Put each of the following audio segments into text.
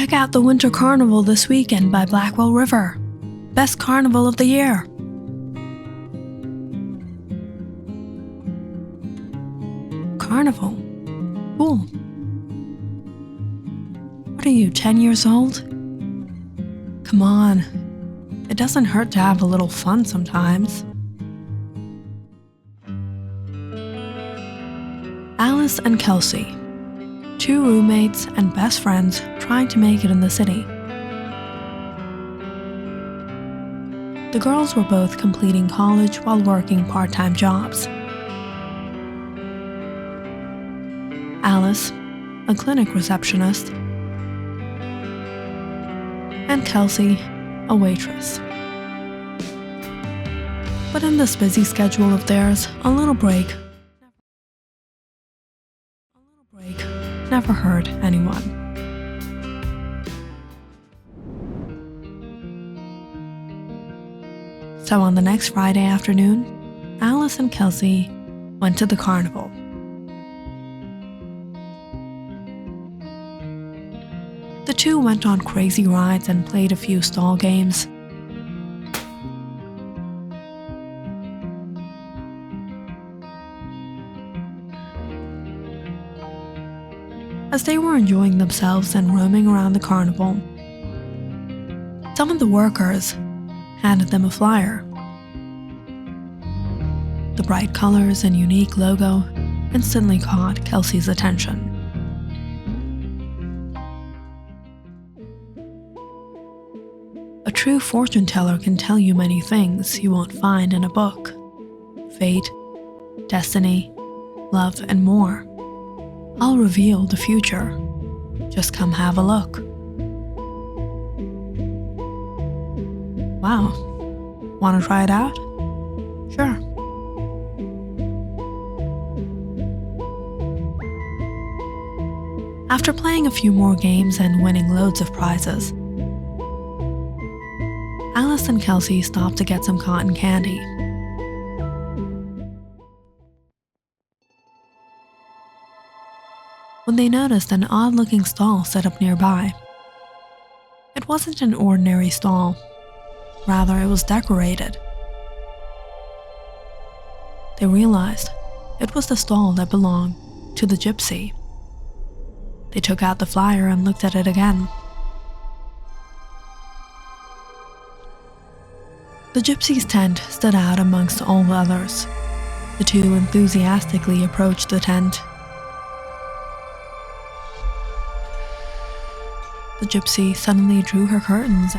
Check out the Winter Carnival this weekend by Blackwell River. Best carnival of the year. Carnival? Cool. What are you, 10 years old? Come on. It doesn't hurt to have a little fun sometimes. Alice and Kelsey, two roommates and best friends trying to make it in the city. The girls were both completing college while working part-time jobs. Alice, a clinic receptionist, and Kelsey, a waitress. But in this busy schedule of theirs, a little break never hurt anyone. So on the next Friday afternoon, Alice and Kelsey went to the carnival. The two went on crazy rides and played a few stall games. As they were enjoying themselves and roaming around the carnival, some of the workers handed them a flyer. The bright colors and unique logo instantly caught Kelsey's attention. A true fortune teller can tell you many things you won't find in a book. Fate, destiny, love, and more. I'll reveal the future. Just come have a look. Wow. Want to try it out? Sure. After playing a few more games and winning loads of prizes, Alice and Kelsey stopped to get some cotton candy. When they noticed an odd-looking stall set up nearby. It wasn't an ordinary stall. Rather, it was decorated. They realized it was the stall that belonged to the gypsy. They took out the flyer and looked at it again. The gypsy's tent stood out amongst all the others. The two enthusiastically approached the tent. The gypsy suddenly drew her curtains.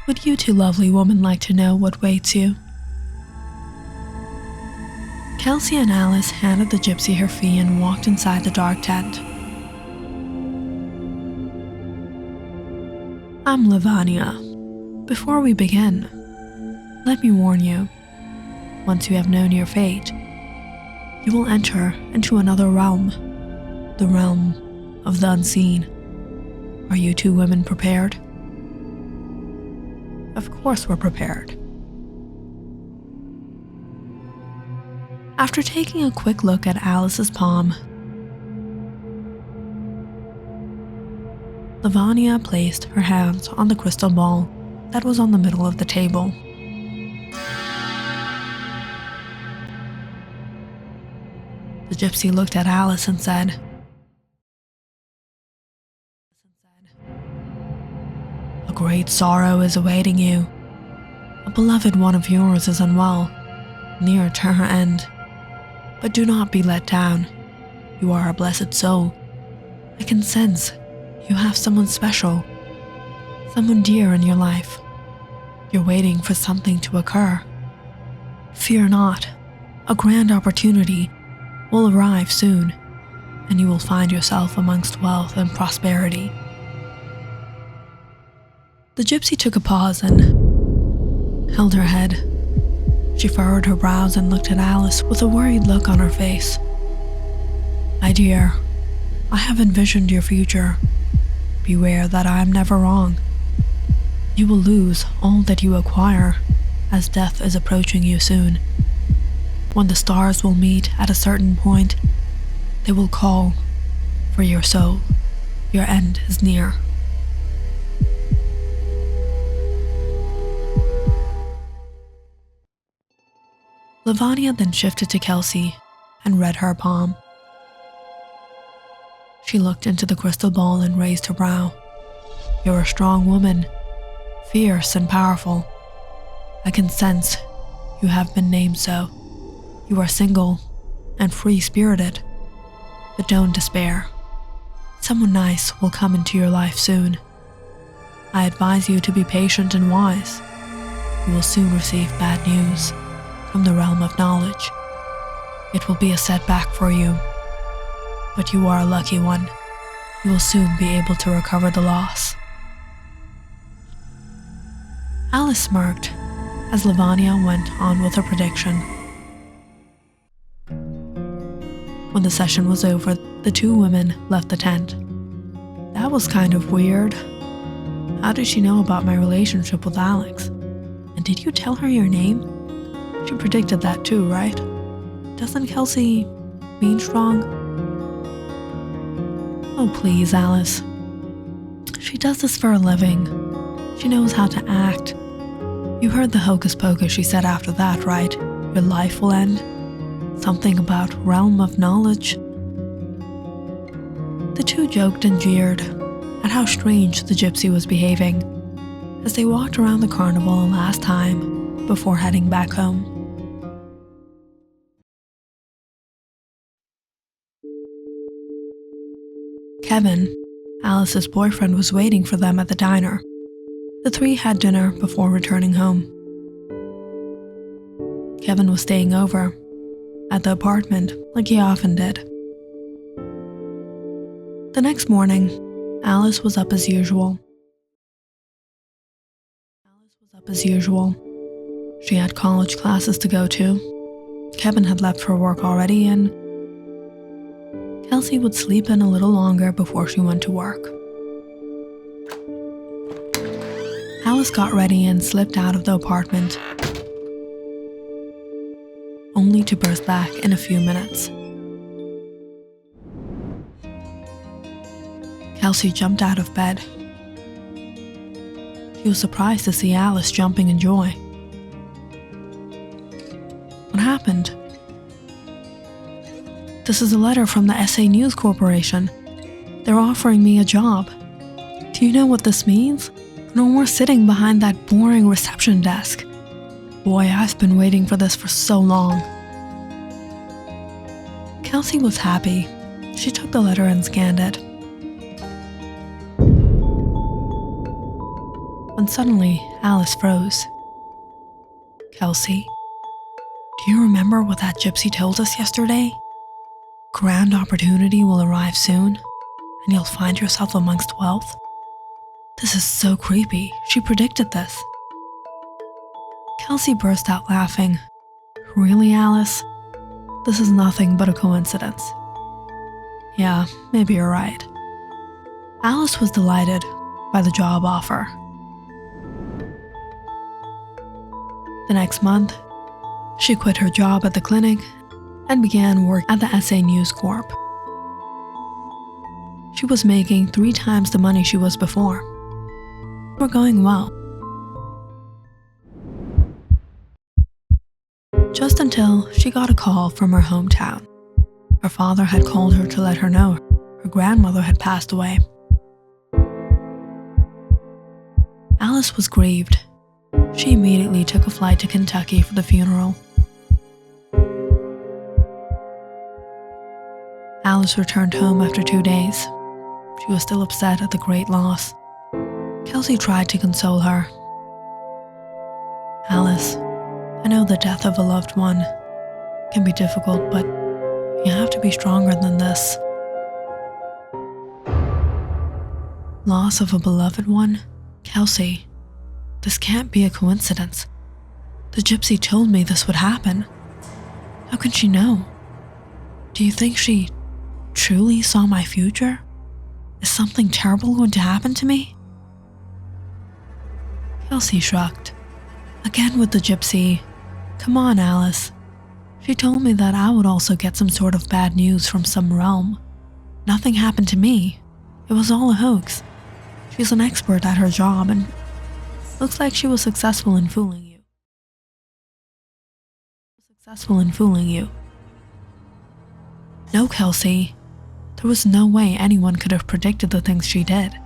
Would you two lovely women like to know what waits you? Kelsey and Alice handed the gypsy her fee and walked inside the dark tent. I'm Lavania. Before we begin, let me warn you, once you have known your fate, you will enter into another realm, the realm of the unseen. Are you two women prepared? Of course we're prepared. After taking a quick look at Alice's palm, Lavania placed her hands on the crystal ball that was on the middle of the table. The gypsy looked at Alice and said, "A great sorrow is awaiting you. A beloved one of yours is unwell, near to her end. But do not be let down. You are a blessed soul. I can sense you have someone special, someone dear in your life. You're waiting for something to occur. Fear not. A grand opportunity will arrive soon, and you will find yourself amongst wealth and prosperity." The gypsy took a pause and held her head. She furrowed her brows and looked at Alice with a worried look on her face. "My dear, I have envisioned your future. Beware that I am never wrong. You will lose all that you acquire, as death is approaching you soon. When the stars will meet at a certain point, they will call for your soul. Your end is near. Lavanya then shifted to Kelsey and read her palm. She looked into the crystal ball and raised her brow. You're a strong woman, fierce and powerful. I can sense you have been named so. You are single and free-spirited, but don't despair. Someone nice will come into your life soon. I advise you to be patient and wise. You will soon receive bad news from the realm of knowledge. It will be a setback for you, but you are a lucky one. You will soon be able to recover the loss. Alice smirked as Lavanya went on with her prediction. When the session was over, the two women left the tent. That was kind of weird. How did she know about my relationship with Alex? And did you tell her your name? She predicted that too, right? Doesn't Kelsey mean strong? Oh please, Alice. She does this for a living. She knows how to act. You heard the hocus pocus she said after that, right? Your life will end. Something about realm of knowledge. The two joked and jeered at how strange the gypsy was behaving as they walked around the carnival a last time before heading back home. Kevin, Alice's boyfriend, was waiting for them at the diner. The three had dinner before returning home. Kevin was staying over at the apartment like he often did. The next morning, Alice was up as usual. She had college classes to go to. Kevin had left for work already, and Kelsey would sleep in a little longer before she went to work. Alice got ready and slipped out of the apartment, only to burst back in a few minutes. Kelsey jumped out of bed. She was surprised to see Alice jumping in joy. What happened? This is a letter from the SA News Corporation. They're offering me a job. Do you know what this means? No more sitting behind that boring reception desk. Boy, I've been waiting for this for so long. Kelsey was happy. She took the letter and scanned it. When suddenly, Alice froze. Kelsey, do you remember what that gypsy told us yesterday? Grand opportunity will arrive soon, and you'll find yourself amongst wealth. This is so creepy. She predicted this. Kelsey burst out laughing. Really, Alice? This is nothing but a coincidence. Yeah, maybe you're right. Alice was delighted by the job offer. The next month, she quit her job at the clinic and began work at the SA News Corp. She was making 3 times the money she was before. We're going well. Just until she got a call from her hometown. Her father had called her to let her know her grandmother had passed away. Alice was grieved. She immediately took a flight to Kentucky for the funeral. Alice returned home after 2 days. She was still upset at the great loss. Kelsey tried to console her. Alice, I know the death of a loved one can be difficult, but you have to be stronger than this. Loss of a beloved one? Kelsey, this can't be a coincidence. The gypsy told me this would happen. How can she know? Do you think she truly saw my future? Is something terrible going to happen to me? Kelsey shrugged. Again with the gypsy. Come on, Alice. She told me that I would also get some sort of bad news from some realm. Nothing happened to me. It was all a hoax. She's an expert at her job and looks like she was successful in fooling you. No, Kelsey. There was no way anyone could have predicted the things she did.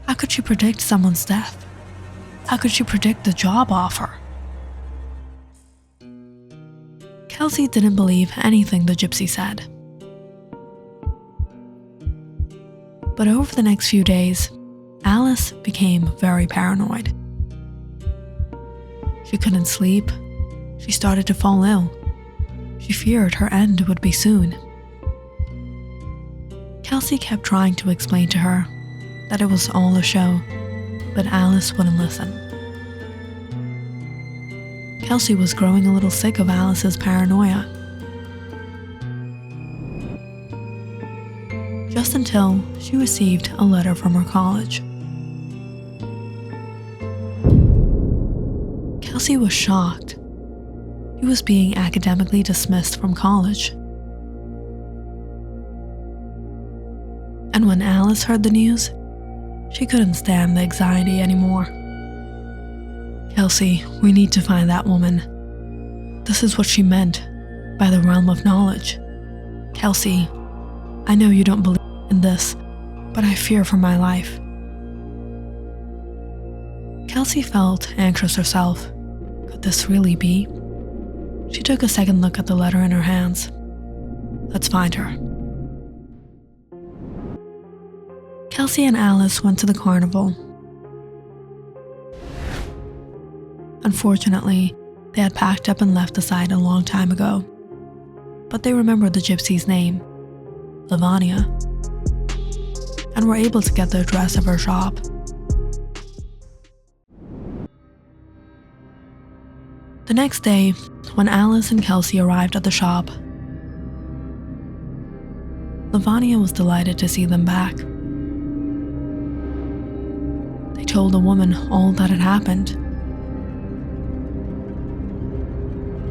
How could she predict someone's death? How could she predict the job offer? Kelsey didn't believe anything the gypsy said. But over the next few days, Alice became very paranoid. She couldn't sleep. She started to fall ill. She feared her end would be soon. Kelsey kept trying to explain to her that it was all a show, but Alice wouldn't listen. Kelsey was growing a little sick of Alice's paranoia. Just until she received a letter from her college. Kelsey was shocked. He was being academically dismissed from college. And when Alice heard the news, she couldn't stand the anxiety anymore. Kelsey, we need to find that woman. This is what she meant by the realm of knowledge. Kelsey, I know you don't believe in this, but I fear for my life. Kelsey felt anxious herself. Could this really be? She took a second look at the letter in her hands. Let's find her. Kelsey and Alice went to the carnival. Unfortunately, they had packed up and left the site a long time ago, but they remembered the gypsy's name, Lavanya, and were able to get the address of her shop. The next day, when Alice and Kelsey arrived at the shop, Lavanya was delighted to see them back. They told the woman all that had happened.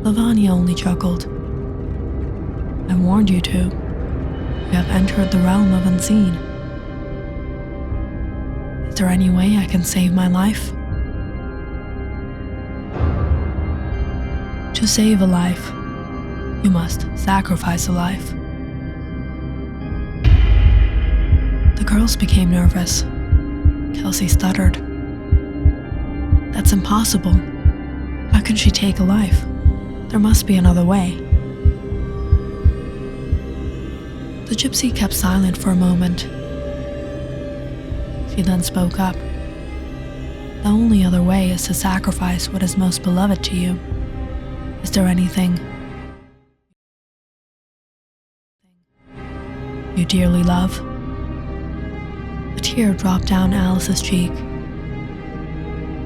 Lavanya only chuckled. I warned you to. You have entered the realm of unseen. Is there any way I can save my life? To save a life, you must sacrifice a life. The girls became nervous. Kelsey stuttered. That's impossible. How can she take a life? There must be another way. The gypsy kept silent for a moment. She then spoke up. The only other way is to sacrifice what is most beloved to you. Is there anything you dearly love? A tear dropped down Alice's cheek.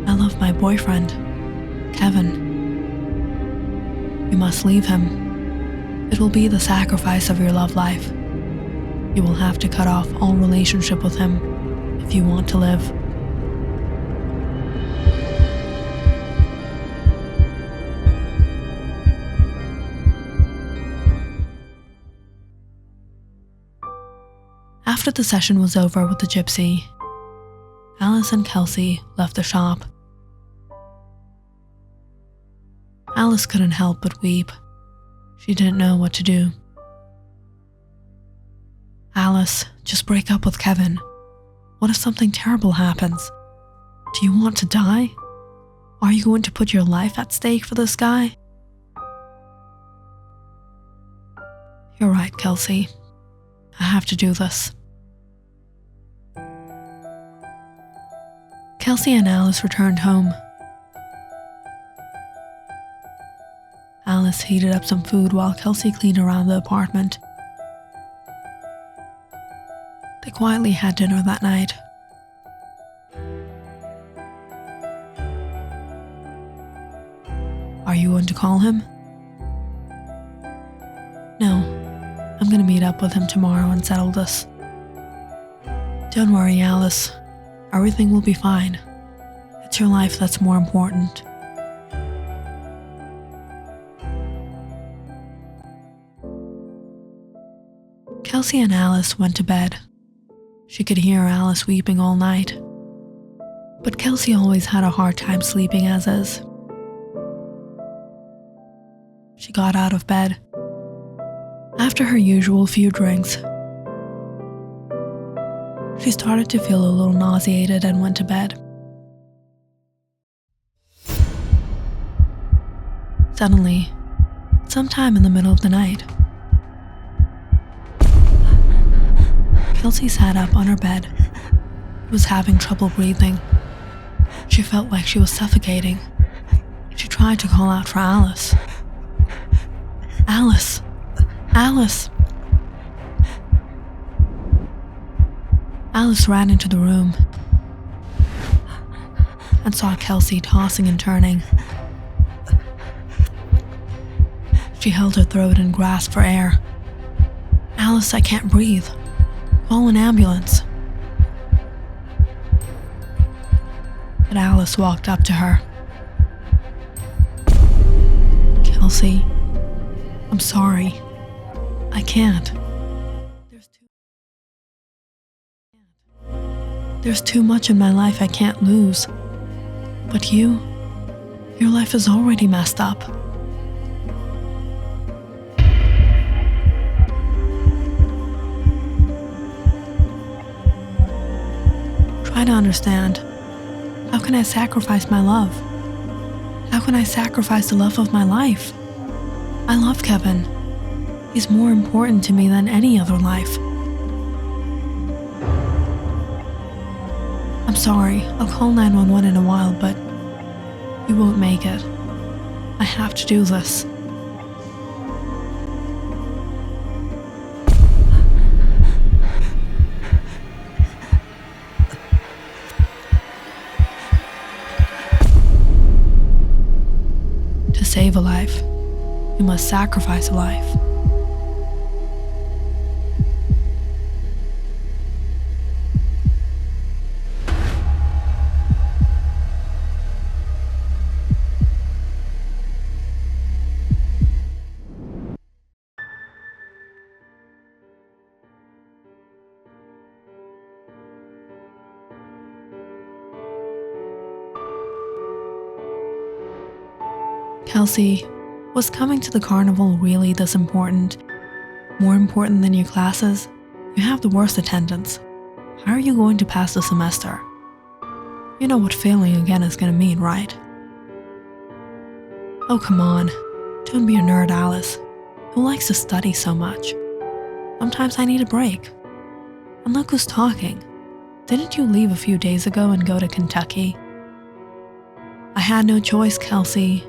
I love my boyfriend, Kevin. You must leave him. It will be the sacrifice of your love life. You will have to cut off all relationship with him if you want to live. After the session was over with the gypsy, Alice and Kelsey left the shop. Alice couldn't help but weep. She didn't know what to do. Alice, just break up with Kevin. What if something terrible happens? Do you want to die? Are you going to put your life at stake for this guy? You're right, Kelsey. I have to do this. Kelsey and Alice returned home. Alice heated up some food while Kelsey cleaned around the apartment. They quietly had dinner that night. Are you going to call him? No, I'm going to meet up with him tomorrow and settle this. Don't worry, Alice. Everything will be fine. It's your life that's more important. Kelsey and Alice went to bed. She could hear Alice weeping all night. But Kelsey always had a hard time sleeping as is. She got out of bed. After her usual few drinks, she started to feel a little nauseated and went to bed. Suddenly, sometime in the middle of the night, Kelsey sat up on her bed. She was having trouble breathing. She felt like she was suffocating. She tried to call out for Alice. Alice! Alice! Alice ran into the room and saw Kelsey tossing and turning. She held her throat and grasped for air. Alice, I can't breathe. Call an ambulance. But Alice walked up to her. Kelsey, I'm sorry. I can't. There's too much in my life I can't lose. But your life is already messed up. Try to understand. How can I sacrifice my love? How can I sacrifice the love of my life? I love Kevin. He's more important to me than any other life. I'm sorry, I'll call 911 in a while, but you won't make it. I have to do this. To save a life, you must sacrifice a life. Kelsey, was coming to the carnival really this important? More important than your classes? You have the worst attendance. How are you going to pass the semester? You know what failing again is going to mean, right? Oh, come on. Don't be a nerd, Alice. Who likes to study so much? Sometimes I need a break. And look who's talking. Didn't you leave a few days ago and go to Kentucky? I had no choice, Kelsey.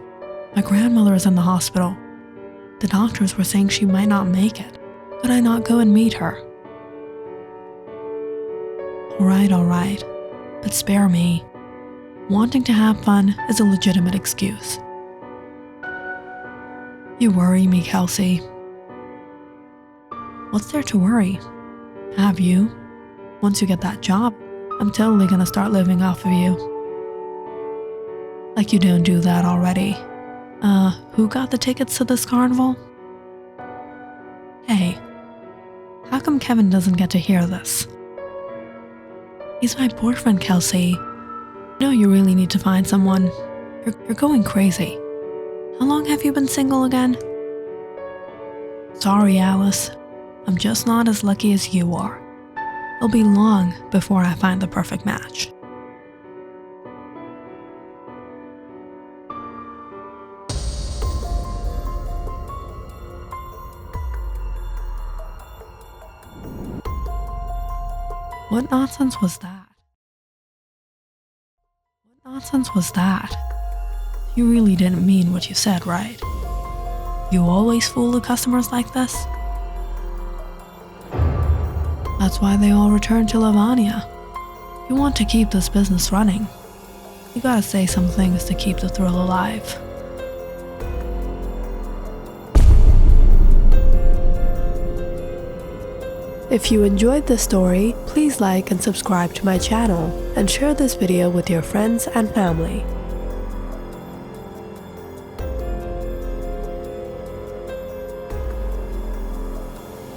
My grandmother is in the hospital. The doctors were saying she might not make it. Could I not go and meet her? All right, but spare me. Wanting to have fun is a legitimate excuse. You worry me, Kelsey. What's there to worry? Have you? Once you get that job, I'm totally gonna start living off of you. Like you don't do that already. Who got the tickets to this carnival? Hey, how come Kevin doesn't get to hear this? He's my boyfriend, Kelsey. No, you really need to find someone. You're going crazy. How long have you been single again? Sorry, Alice. I'm just not as lucky as you are. It'll be long before I find the perfect match. What nonsense was that? What nonsense was that? You really didn't mean what you said, right? You always fool the customers like this? That's why they all return to Lavania. You want to keep this business running. You gotta say some things to keep the thrill alive. If you enjoyed this story, please like and subscribe to my channel and share this video with your friends and family.